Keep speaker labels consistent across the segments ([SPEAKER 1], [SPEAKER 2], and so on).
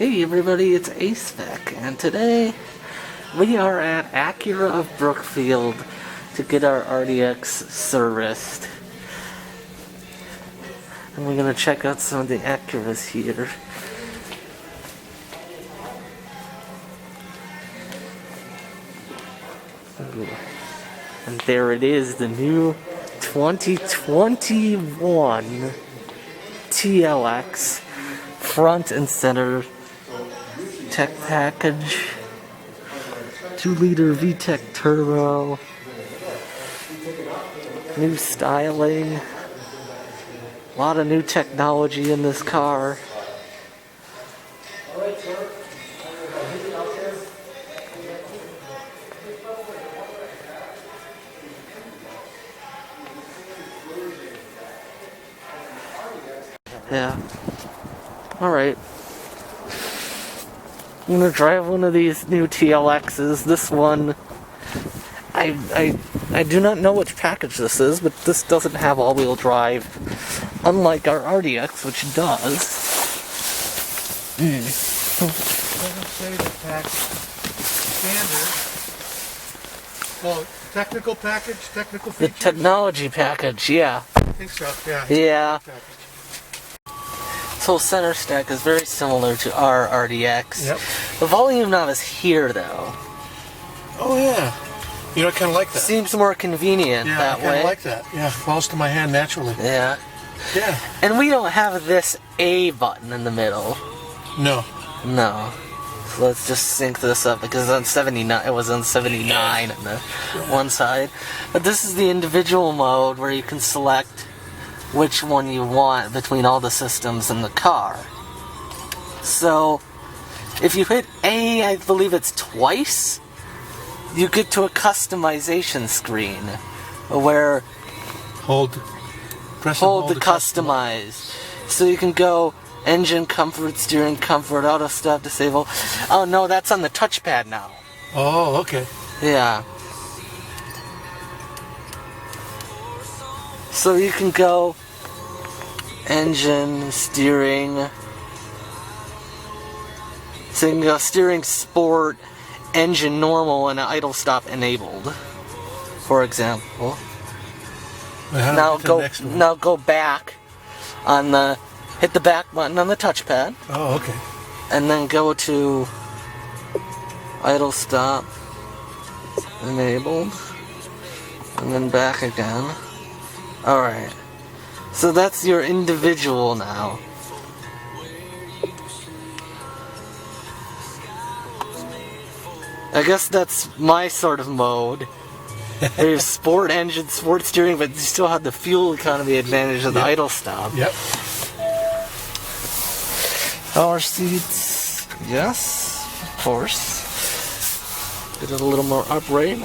[SPEAKER 1] Hey everybody, it's A-Spec, and today we are at Acura of Brookfield to get our RDX serviced. And we're going to check out some of the Acuras here. And there it is, the new 2021 TLX front and center tech package, 2-liter VTEC turbo, new styling, a lot of new technology in this car. Yeah. Alright. I'm gonna drive one of these new TLXs. This one, I do not know which package this is, but this doesn't have all-wheel drive, unlike our RDX, which does.
[SPEAKER 2] Doesn't say the package. Standard. Oh, technical package, technical features?
[SPEAKER 1] The technology package, yeah.
[SPEAKER 2] I think so, yeah.
[SPEAKER 1] Yeah. This whole center stack is very similar to our RDX.
[SPEAKER 2] Yep.
[SPEAKER 1] The volume knob is here, though.
[SPEAKER 2] Oh, yeah. You know, I kind of like that.
[SPEAKER 1] Seems more convenient that way.
[SPEAKER 2] I kind of like that. Yeah, falls to my hand naturally.
[SPEAKER 1] Yeah.
[SPEAKER 2] Yeah.
[SPEAKER 1] And we don't have this A button in the middle.
[SPEAKER 2] No.
[SPEAKER 1] No. So let's just sync this up because on 79, it was on 79 on the one side. But this is the individual mode where you can select which one you want between all the systems in the car. So if you hit A, I believe it's twice, you get to a customization screen where hold the customize. So you can go engine comfort, steering comfort, auto stop, disable. Oh no, that's on the touchpad now.
[SPEAKER 2] Oh, okay.
[SPEAKER 1] Yeah. So you can go engine, steering. So you can go steering sport, engine normal, and idle stop enabled, for example. Now go back on the hit the back button on the touchpad.
[SPEAKER 2] Oh, okay.
[SPEAKER 1] And then go to idle stop enabled, and then back again. Alright. So that's your individual now. I guess that's my sort of mode. There's sport engine, sport steering, but you still have the fuel economy advantage of the idle stop.
[SPEAKER 2] Yep.
[SPEAKER 1] Power seats, yes, of course. Get it a little more upright.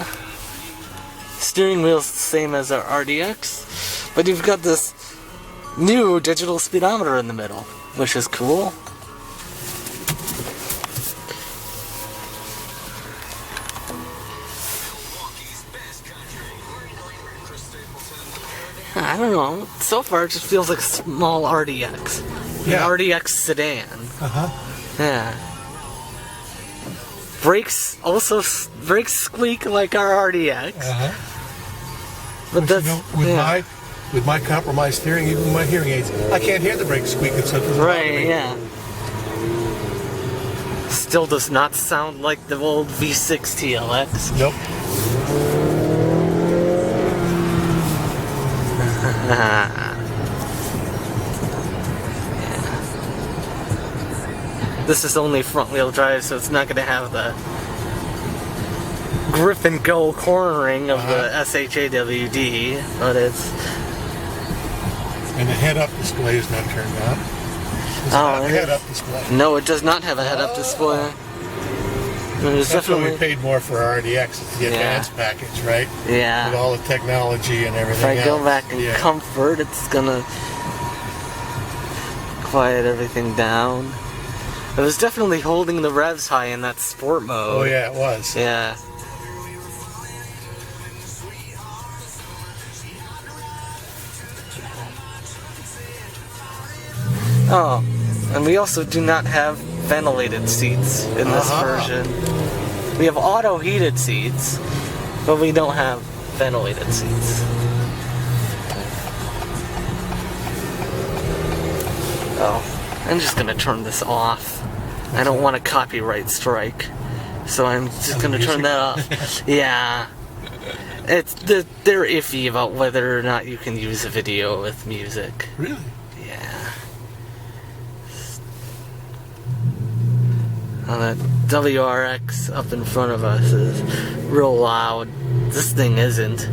[SPEAKER 1] Steering wheel's the same as our RDX, but you've got this new digital speedometer in the middle, which is cool. I don't know. So far, it just feels like a small RDX.
[SPEAKER 2] Yeah.
[SPEAKER 1] An RDX sedan.
[SPEAKER 2] Uh-huh.
[SPEAKER 1] Yeah. Brakes squeak like our RDX.
[SPEAKER 2] Uh-huh.
[SPEAKER 1] But that's,
[SPEAKER 2] you know, with my compromised hearing, even with my hearing aids, I can't hear the brakes squeaking. So
[SPEAKER 1] right, yeah. Still does not sound like the old V6 TLX.
[SPEAKER 2] Nope.
[SPEAKER 1] This is only front-wheel drive, so it's not going to have the grip and go cornering of the SHAWD, but it's...
[SPEAKER 2] And the head-up display is not turned on. Does it have a head-up display?
[SPEAKER 1] No, it does not have a head-up display.
[SPEAKER 2] That's why we paid more for our RDX, it's the advanced package, right?
[SPEAKER 1] Yeah.
[SPEAKER 2] With all the technology and everything
[SPEAKER 1] else. If I go back in comfort, it's gonna quiet everything down. It was definitely holding the revs high in that sport mode.
[SPEAKER 2] Oh yeah, it was.
[SPEAKER 1] Yeah. Oh, and we also do not have ventilated seats in this version. We have auto heated seats, but we don't have ventilated seats. Oh, I'm just gonna turn this off. I don't want a copyright strike, so I'm just gonna turn that off. Yeah. They're iffy about whether or not you can use a video with music.
[SPEAKER 2] Really?
[SPEAKER 1] Yeah. That WRX up in front of us is real loud. This thing isn't.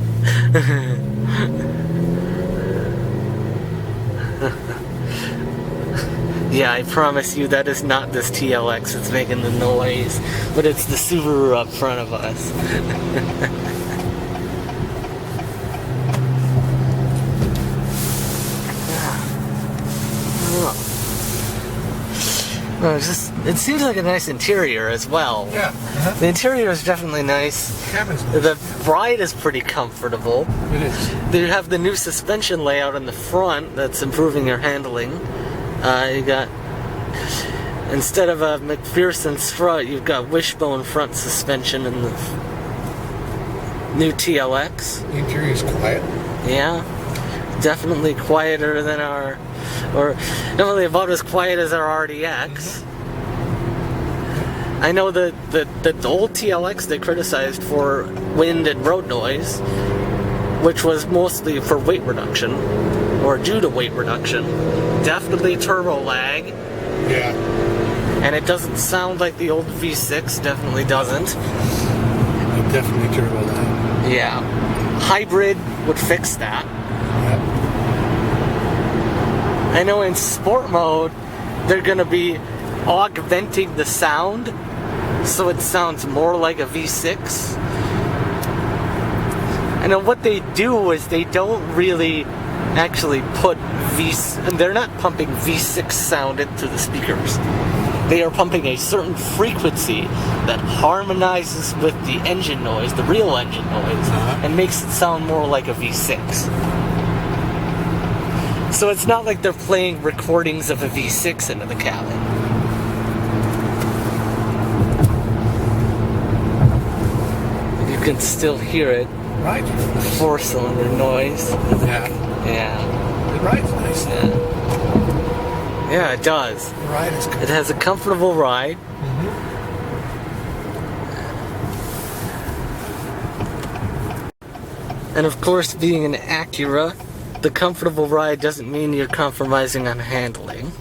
[SPEAKER 1] Yeah, I promise you that is not this TLX that's making the noise, but it's the Subaru up front of us. It seems like a nice interior as well.
[SPEAKER 2] Yeah.
[SPEAKER 1] The interior is definitely nice.
[SPEAKER 2] The cabin's nice.
[SPEAKER 1] The ride is pretty comfortable.
[SPEAKER 2] It is.
[SPEAKER 1] They have the new suspension layout in the front that's improving your handling. You got, instead of a McPherson strut, you've got wishbone front suspension in the new TLX.
[SPEAKER 2] The interior is quiet.
[SPEAKER 1] Yeah, definitely quieter than our, or definitely about as quiet as our RDX. I know that the old TLX they criticized for wind and road noise, which was mostly for weight reduction, or due to weight reduction. Definitely turbo lag.
[SPEAKER 2] Yeah.
[SPEAKER 1] And it doesn't sound like the old V6, definitely doesn't.
[SPEAKER 2] It definitely turbo lag.
[SPEAKER 1] Yeah. Hybrid would fix that.
[SPEAKER 2] Yeah.
[SPEAKER 1] I know in sport mode, they're going to be augmenting the sound so it sounds more like a V6. I know what they do is they don't really actually put they're not pumping V6 sound into the speakers. They are pumping a certain frequency that harmonizes with the engine noise, the real engine noise, and makes it sound more like a V6. So it's not like they're playing recordings of a V6 into the cabin. You can still hear it.
[SPEAKER 2] Right.
[SPEAKER 1] Four-cylinder noise.
[SPEAKER 2] Yeah.
[SPEAKER 1] Yeah.
[SPEAKER 2] The ride's nice.
[SPEAKER 1] Yeah. Yeah, it does.
[SPEAKER 2] The ride is good.
[SPEAKER 1] It has a comfortable ride. And of course, being an Acura, the comfortable ride doesn't mean you're compromising on handling.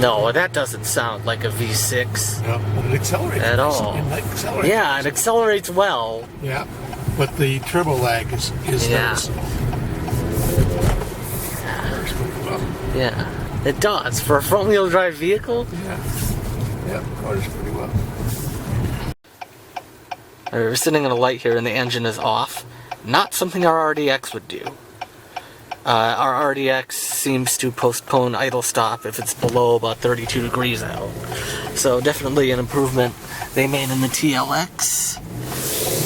[SPEAKER 1] No, that doesn't sound like a V6.
[SPEAKER 2] No, but it accelerates.
[SPEAKER 1] At all. Yeah, it accelerates well.
[SPEAKER 2] Yeah, but the turbo lag is noticeable.
[SPEAKER 1] Yeah, it does. For a front-wheel drive vehicle?
[SPEAKER 2] Yeah, cars pretty well.
[SPEAKER 1] We're sitting at a light here and the engine is off. Not something our RDX would do. Our RDX seems to postpone idle stop if it's below about 32 degrees out. So definitely an improvement they made in the TLX.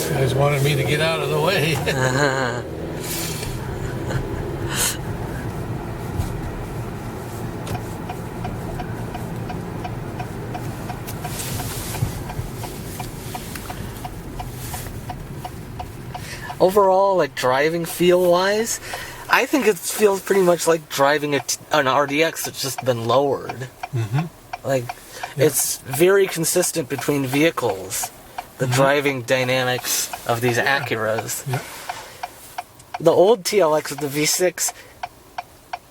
[SPEAKER 2] You guys wanted me to get out of the way.
[SPEAKER 1] Overall, like driving feel-wise, I think it feels pretty much like driving an RDX that's just been lowered. Like, it's very consistent between vehicles, the driving dynamics of these Acuras. The old TLX with the V6,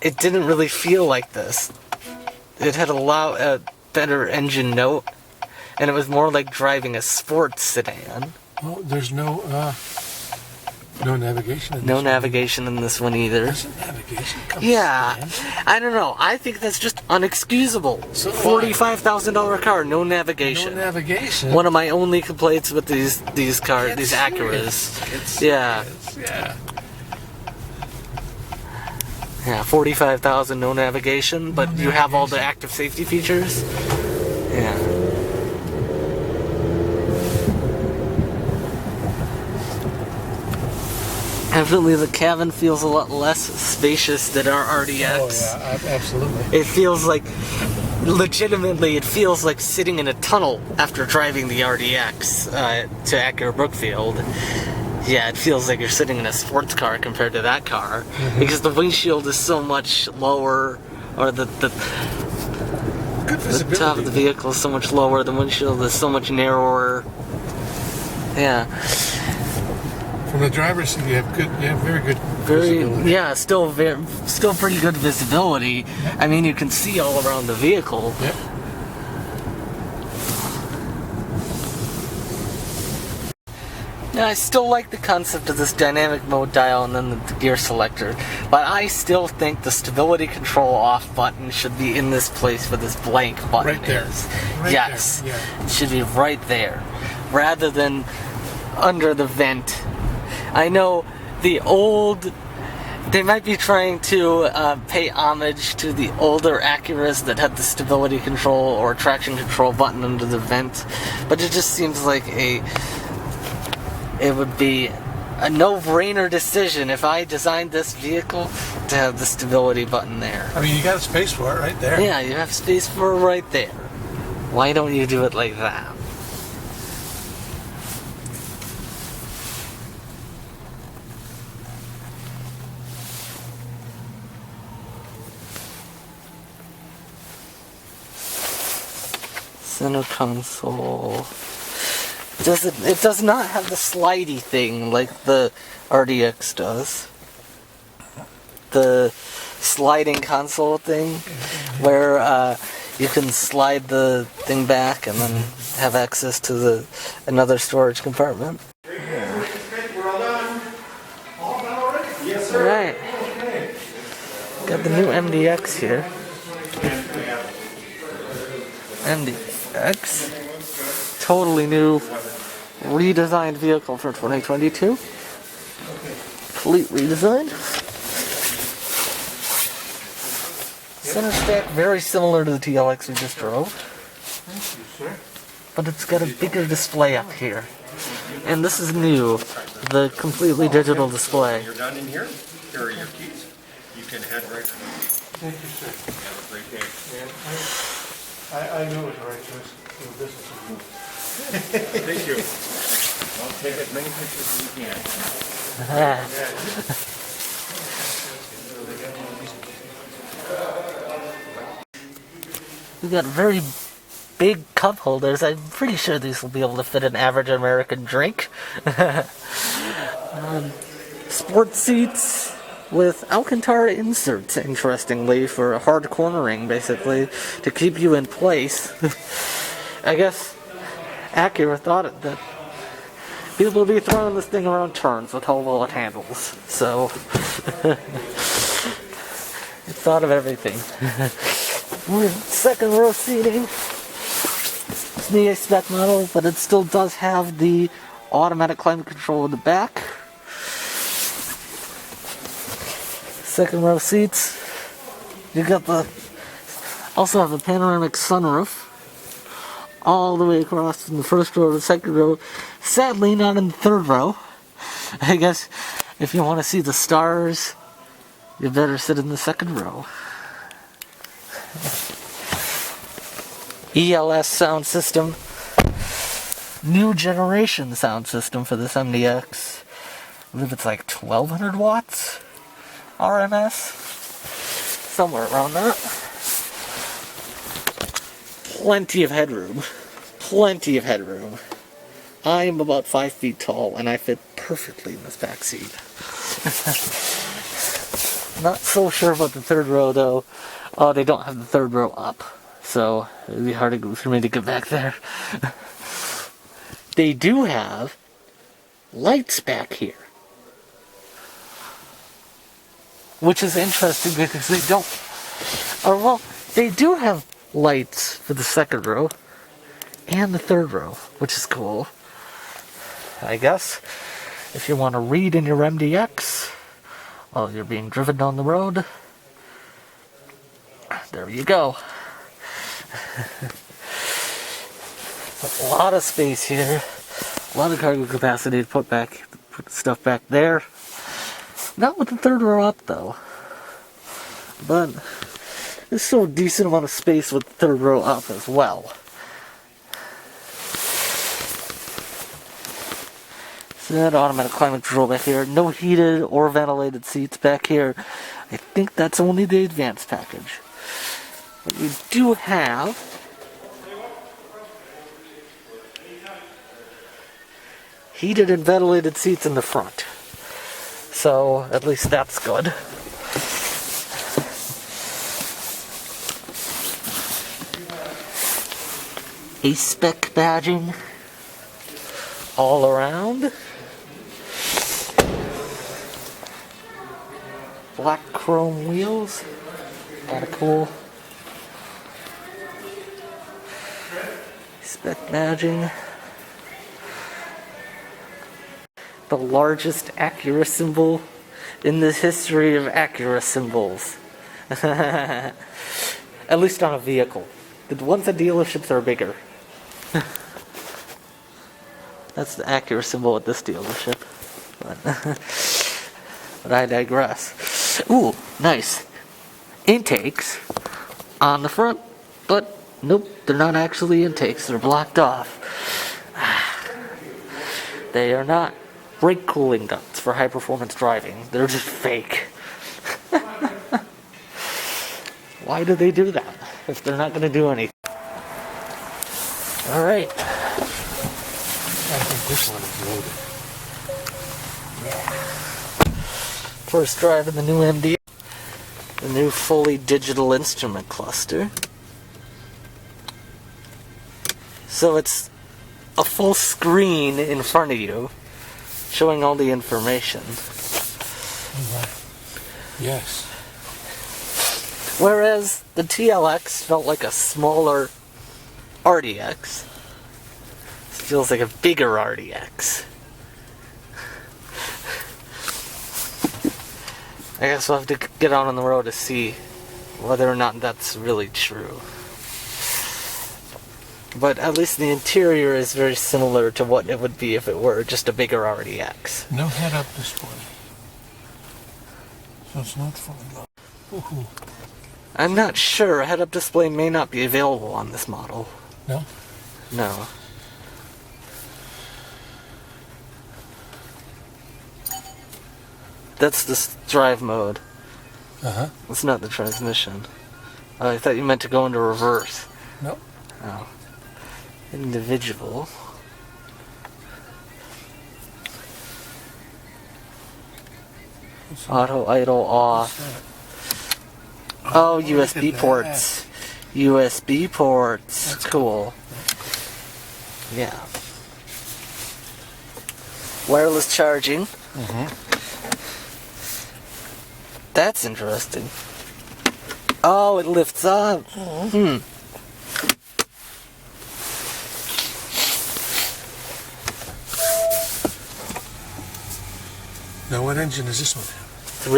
[SPEAKER 1] it didn't really feel like this. It had a better engine note, and it was more like driving a sports sedan.
[SPEAKER 2] Well, there's no navigation in this
[SPEAKER 1] No
[SPEAKER 2] one.
[SPEAKER 1] navigation in this one either.
[SPEAKER 2] Doesn't navigation come
[SPEAKER 1] Yeah,
[SPEAKER 2] standard?
[SPEAKER 1] I don't know. I think that's just unexcusable.
[SPEAKER 2] So do I.
[SPEAKER 1] $45,000 car, no navigation.
[SPEAKER 2] No navigation.
[SPEAKER 1] One of my only complaints with these cars,
[SPEAKER 2] Get
[SPEAKER 1] these
[SPEAKER 2] serious.
[SPEAKER 1] Acuras.
[SPEAKER 2] Get
[SPEAKER 1] Yeah.
[SPEAKER 2] serious. Yeah.
[SPEAKER 1] Yeah, 45,000, no navigation, but you have all the active safety features. Yeah. Definitely the cabin feels a lot less spacious than our RDX.
[SPEAKER 2] Oh yeah, absolutely.
[SPEAKER 1] It feels like, legitimately, it feels like sitting in a tunnel after driving the RDX to Acura Brookfield. Yeah, it feels like you're sitting in a sports car compared to that car, because the windshield is so much lower, or the
[SPEAKER 2] Good visibility.
[SPEAKER 1] top of the vehicle is so much lower, the windshield is so much narrower. Yeah.
[SPEAKER 2] From the driver's seat, you have very good visibility.
[SPEAKER 1] Yeah, still pretty good visibility. I mean, you can see all around the vehicle.
[SPEAKER 2] Yep.
[SPEAKER 1] Yeah, I still like the concept of this dynamic mode dial and then the gear selector, but I still think the stability control off button should be in this place where this blank button
[SPEAKER 2] Right there.
[SPEAKER 1] is.
[SPEAKER 2] Right
[SPEAKER 1] Yes,
[SPEAKER 2] there, yeah.
[SPEAKER 1] it should be right there, rather than under the vent. I know they might be trying to pay homage to the older Acuras that had the stability control or traction control button under the vent, but it just seems like it would be a no-brainer decision if I designed this vehicle to have the stability button there.
[SPEAKER 2] I mean, you got a space for it right there.
[SPEAKER 1] Yeah, you have space for it right there. Why don't you do it like that? Center console. It does not have the slidey thing like the RDX does. The sliding console thing, where you can slide the thing back and then have access to another storage compartment.
[SPEAKER 3] We're all done. All done already? Yes, sir.
[SPEAKER 1] Right. Got the new MDX here. MDX. Totally new, redesigned vehicle for 2022. Complete redesign. Center stack very similar to the TLX we just drove.
[SPEAKER 2] Thank you, sir.
[SPEAKER 1] But it's got a bigger display up here. And this is new, the completely digital display.
[SPEAKER 3] You're done in here. Here are your keys. You can head right home.
[SPEAKER 2] Thank you, sir.
[SPEAKER 3] Have a great day.
[SPEAKER 2] I knew it was the right choice for the business.
[SPEAKER 3] Thank you. I'll take as many pictures as you can.
[SPEAKER 1] We got very big cup holders. I'm pretty sure these will be able to fit an average American drink. Sport seats with Alcantara inserts, interestingly, for hard cornering, basically, to keep you in place. I guess Acura thought that people would be throwing this thing around turns with how well it handles. So, it thought of everything. Second row seating. It's the A-Spec model, but it still does have the automatic climate control in the back. Second row seats. You got also have the panoramic sunroof all the way across from the first row to the second row. Sadly, not in the third row. I guess if you want to see the stars, you better sit in the second row. ELS sound system. New generation sound system for this MDX. I believe it's like 1200 watts RMS. Somewhere around that. Plenty of headroom. Plenty of headroom. I am about 5 feet tall and I fit perfectly in this back seat. Not so sure about the third row though. Oh, they don't have the third row up. So it would be hard for me to get back there. They do have lights back here. Which is interesting because they don't... Or well, they do have lights for the second row and the third row, which is cool. I guess if you want to read in your MDX while you're being driven down the road, there you go. A lot of space here, a lot of cargo capacity to put stuff back there. Not with the third row up, though. But there's still a decent amount of space with the third row up as well. So that automatic climate control back here. No heated or ventilated seats back here. I think that's only the advanced package. But you do have heated and ventilated seats in the front. So at least that's good. A-Spec badging all around. Black chrome wheels. Kinda cool. A-Spec badging. The largest Acura symbol in the history of Acura symbols. At least on a vehicle. The ones at dealerships are bigger. That's the Acura symbol at this dealership. But I digress. Ooh, nice. Intakes on the front, but nope, they're not actually intakes. They're blocked off. They are not brake cooling ducts for high performance driving. They're just fake. Why do they do that if they're not going to do anything? Alright.
[SPEAKER 2] I think this one is loaded.
[SPEAKER 1] First drive in the new MDX. The new fully digital instrument cluster. So it's a full screen in front of you, showing all the information.
[SPEAKER 2] Yes.
[SPEAKER 1] Whereas the TLX felt like a smaller RDX. This feels like a bigger RDX. I guess we'll have to get out on the road to see whether or not that's really true. But at least the interior is very similar to what it would be if it were just a bigger RDX.
[SPEAKER 2] No head-up display. So it's not fully loaded. Woohoo.
[SPEAKER 1] I'm not sure. A head-up display may not be available on this model.
[SPEAKER 2] No?
[SPEAKER 1] No. That's the drive mode.
[SPEAKER 2] Uh-huh.
[SPEAKER 1] It's not the transmission. Oh, I thought you meant to go into reverse.
[SPEAKER 2] No.
[SPEAKER 1] Oh. Individual. Auto idle off. Oh, USB
[SPEAKER 2] look at
[SPEAKER 1] ports. USB ports. That's cool. Yeah. Wireless charging. That's interesting. Oh, it lifts up.
[SPEAKER 2] Now, what engine is this one?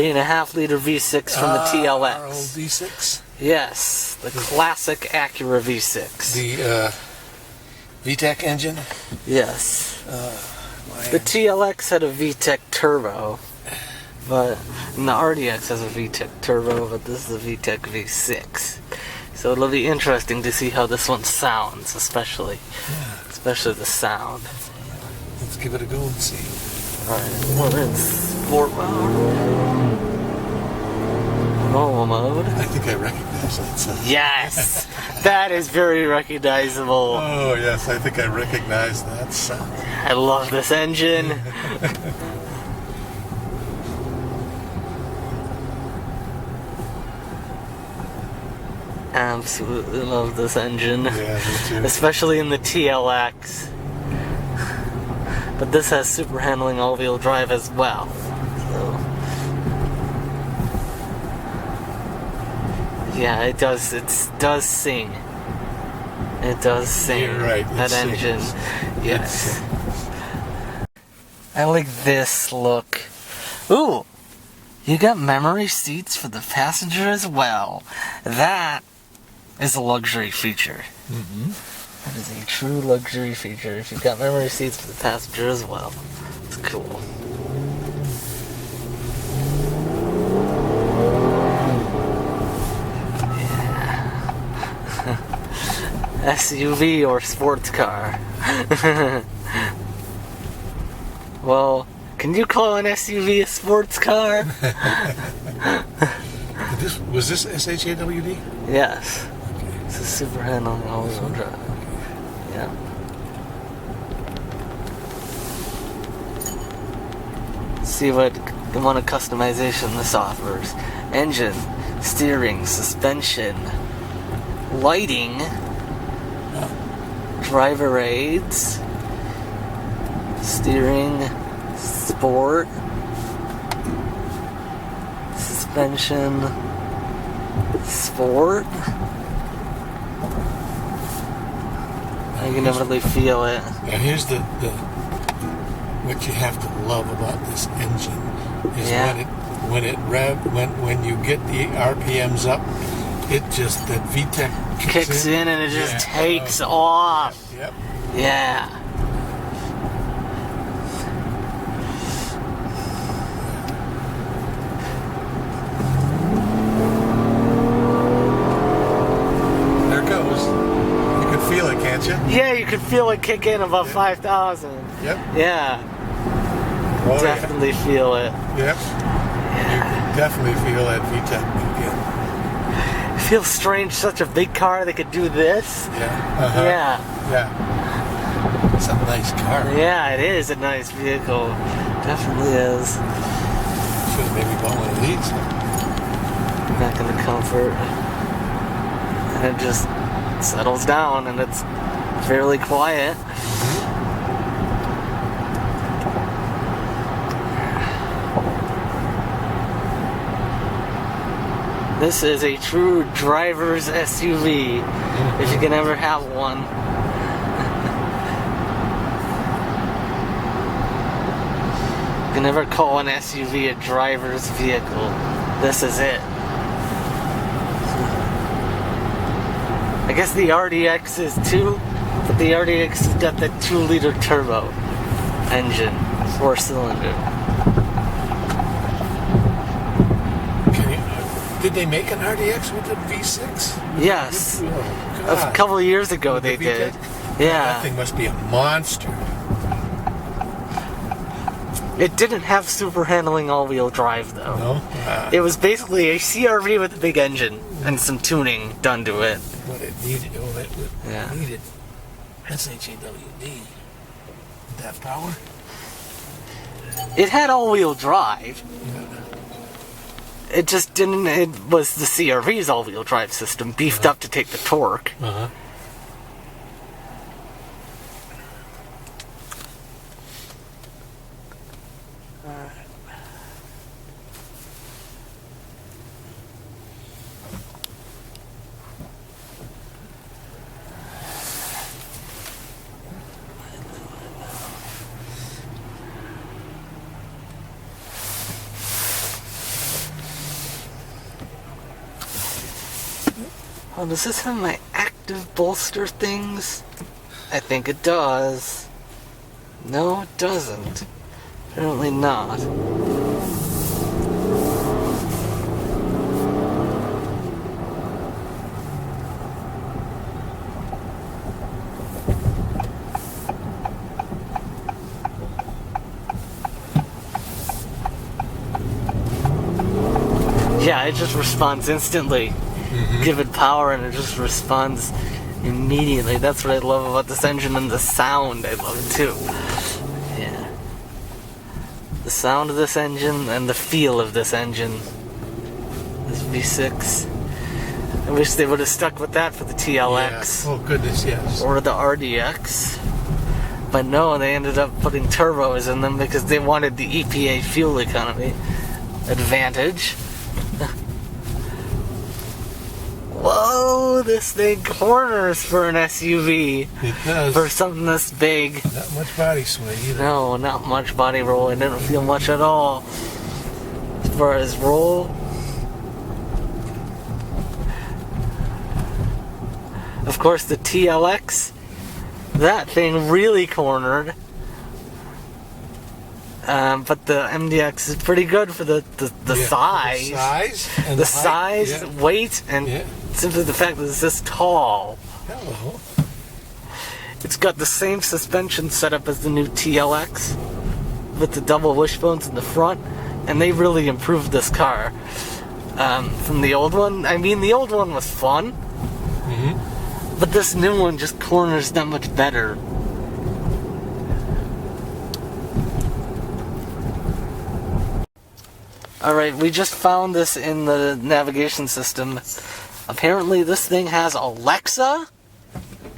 [SPEAKER 1] 3.5 liter V6 from the TLX.
[SPEAKER 2] Our old V6?
[SPEAKER 1] Yes, the classic Acura V6.
[SPEAKER 2] The VTEC engine?
[SPEAKER 1] Yes. The TLX had a VTEC turbo, and the RDX has a VTEC turbo, but this is a VTEC V6. So it'll be interesting to see how this one sounds, especially the sound.
[SPEAKER 2] Let's give it a go and see.
[SPEAKER 1] Alright, we're in sport mode. Normal mode.
[SPEAKER 2] I think I recognize that sound.
[SPEAKER 1] Yes! That is very recognizable.
[SPEAKER 2] Oh, yes, I think I recognize that sound.
[SPEAKER 1] I love this engine. Absolutely love this engine.
[SPEAKER 2] Yeah, me too.
[SPEAKER 1] Especially in the TLX. But this has super handling all-wheel drive as well. So yeah, it does sing. It does sing.
[SPEAKER 2] You're right.
[SPEAKER 1] That engine. Yes. I like this look. Ooh! You got memory seats for the passenger as well. That is a luxury feature. That is a true luxury feature. If you've got memory seats for the passenger as well. It's cool. SUV or sports car. Well, can you call an SUV a sports car?
[SPEAKER 2] Was this SHAWD?
[SPEAKER 1] Yes.
[SPEAKER 2] Okay.
[SPEAKER 1] It's a super handling all-wheel drive. Yeah. See what amount of customization this offers. Engine, steering, suspension, lighting, driver aids, steering, sport, suspension, sport. I can never really feel it.
[SPEAKER 2] Now here's the what you have to love about this engine is when you get the RPMs up, it just that VTEC
[SPEAKER 1] Kicks in and it just takes off.
[SPEAKER 2] Yep.
[SPEAKER 1] Yeah.
[SPEAKER 2] There it goes. You can feel it, can't you?
[SPEAKER 1] Yeah, you can feel it kick in above 5,000.
[SPEAKER 2] Yep.
[SPEAKER 1] Yeah.
[SPEAKER 2] Oh,
[SPEAKER 1] Definitely feel it.
[SPEAKER 2] Yep. You can definitely feel that VTEC again.
[SPEAKER 1] It feels strange, such a big car that could do this.
[SPEAKER 2] Yeah. Uh-huh.
[SPEAKER 1] Yeah.
[SPEAKER 2] Yeah. It's a nice car.
[SPEAKER 1] Yeah, it is a nice vehicle. Definitely is.
[SPEAKER 2] Should have maybe bought one of these.
[SPEAKER 1] Back in the comfort. And it just settles down and it's fairly quiet. This is a true driver's SUV, if you can ever have one. You can never call an SUV a driver's vehicle. This is it. I guess the RDX is too, but the RDX has got that 2-liter turbo engine, 4-cylinder.
[SPEAKER 2] Did they make an RDX with a V6?
[SPEAKER 1] Yes.
[SPEAKER 2] Oh,
[SPEAKER 1] A
[SPEAKER 2] God.
[SPEAKER 1] couple of years ago
[SPEAKER 2] With
[SPEAKER 1] they
[SPEAKER 2] the
[SPEAKER 1] did.
[SPEAKER 2] VTEC?
[SPEAKER 1] Yeah.
[SPEAKER 2] That thing must be a monster.
[SPEAKER 1] It didn't have super handling all-wheel drive though.
[SPEAKER 2] No?
[SPEAKER 1] It was basically a CRV with a big engine and some tuning done to it.
[SPEAKER 2] What it needed,
[SPEAKER 1] Yeah.
[SPEAKER 2] needed SHAWD. That power?
[SPEAKER 1] It had all-wheel drive. It just didn't. It was the CRV's all-wheel drive system beefed up to take the torque.
[SPEAKER 2] Uh-huh.
[SPEAKER 1] Oh, does this have my active bolster things? I think it does. No, it doesn't. Apparently not. Yeah, it just responds instantly. Give it power and it just responds immediately. That's what I love about this engine, and the sound I love it too. Yeah. The sound of this engine and the feel of this engine. This V6. I wish they would have stuck with that for the TLX.
[SPEAKER 2] Yeah. Oh, goodness, yes.
[SPEAKER 1] Or the RDX. But no, they ended up putting turbos in them because they wanted the EPA fuel economy advantage. Whoa, this thing corners for an SUV.
[SPEAKER 2] It does.
[SPEAKER 1] For something this big.
[SPEAKER 2] Not much body sway either.
[SPEAKER 1] No, not much body roll. I didn't feel much at all. As far as roll. Of course, the TLX, that thing really cornered. But the MDX is pretty good for the size.
[SPEAKER 2] The size? And
[SPEAKER 1] The
[SPEAKER 2] height,
[SPEAKER 1] size, weight, and simply the fact that it's this tall.
[SPEAKER 2] Hello.
[SPEAKER 1] It's got the same suspension setup as the new TLX, with the double wishbones in the front, and they really improved this car from the old one. I mean, the old one was fun, but this new one just corners that much better. Alright, we just found this in the navigation system. Apparently this thing has Alexa?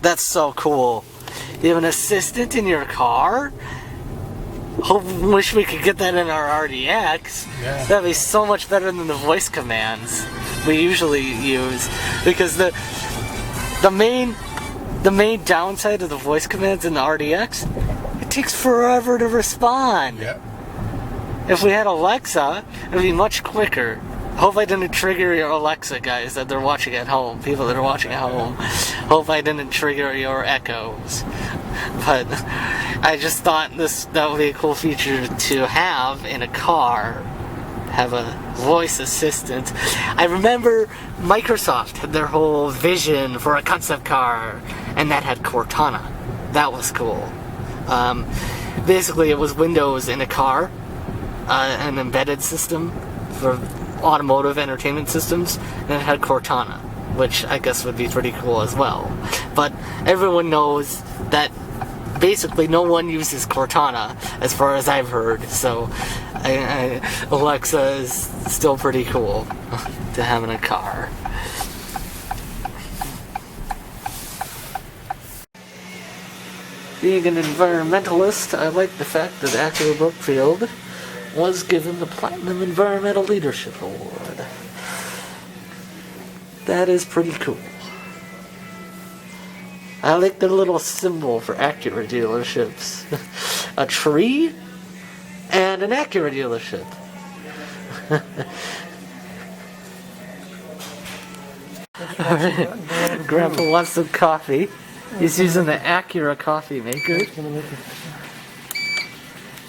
[SPEAKER 1] That's so cool. You have an assistant in your car? Wish we could get that in our RDX.
[SPEAKER 2] Yeah.
[SPEAKER 1] That'd be so much better than the voice commands we usually use. Because the main downside of the voice commands in the RDX, it takes forever to respond.
[SPEAKER 2] Yeah.
[SPEAKER 1] If we had Alexa, it would be much quicker. Hope I didn't trigger your Alexa, guys, that they're watching at home. People that are watching at home. Hope I didn't trigger your echoes. But I just thought that would be a cool feature to have in a car. Have a voice assistant. I remember Microsoft had their whole vision for a concept car, and that had Cortana. That was cool. Basically, it was Windows in a car. An embedded system for automotive entertainment systems, and it had Cortana, which I guess would be pretty cool as well. But everyone knows that basically no one uses Cortana, as far as I've heard, so Alexa is still pretty cool to have in a car. Being an environmentalist, I like the fact that Acura of Brookfield was given the Platinum Environmental Leadership Award. That is pretty cool. I like their little symbol for Acura dealerships. A tree and an Acura dealership. Alright, Grandpa wants some coffee. He's using the Acura coffee maker.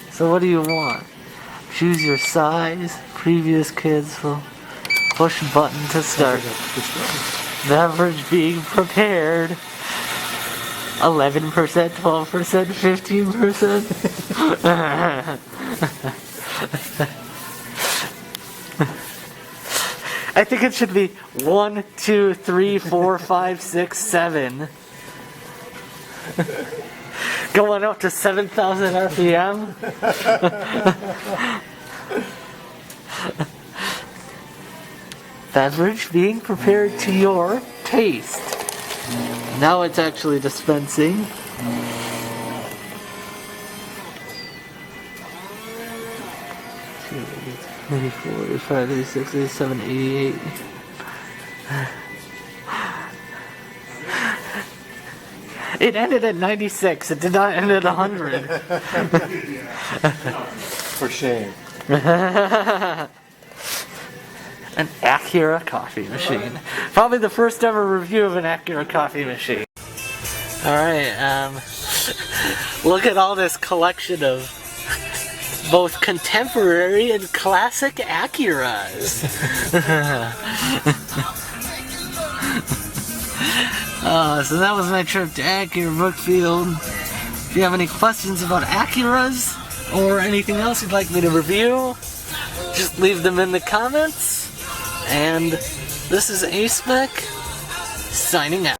[SPEAKER 1] So what do you want? Choose your size. Previous kids will push button to start. Beverage being prepared. 11%, 12%, 15%. I think it should be 1, 2, 3, 4, 5, 6, 7. Going up to 7,000 RPM. Beverage being prepared to your taste. Now it's actually dispensing. Maybe 4, 5, 6, 7, 88. It ended at 96. It did not end at 100.
[SPEAKER 3] For shame.
[SPEAKER 1] An Acura coffee machine. Probably the first ever review of an Acura coffee machine. Alright, look at all this collection of both contemporary and classic Acuras. So that was my trip to Acura Brookfield. If you have any questions about Acuras or anything else you'd like me to review, just leave them in the comments. And this is A-Spec signing out.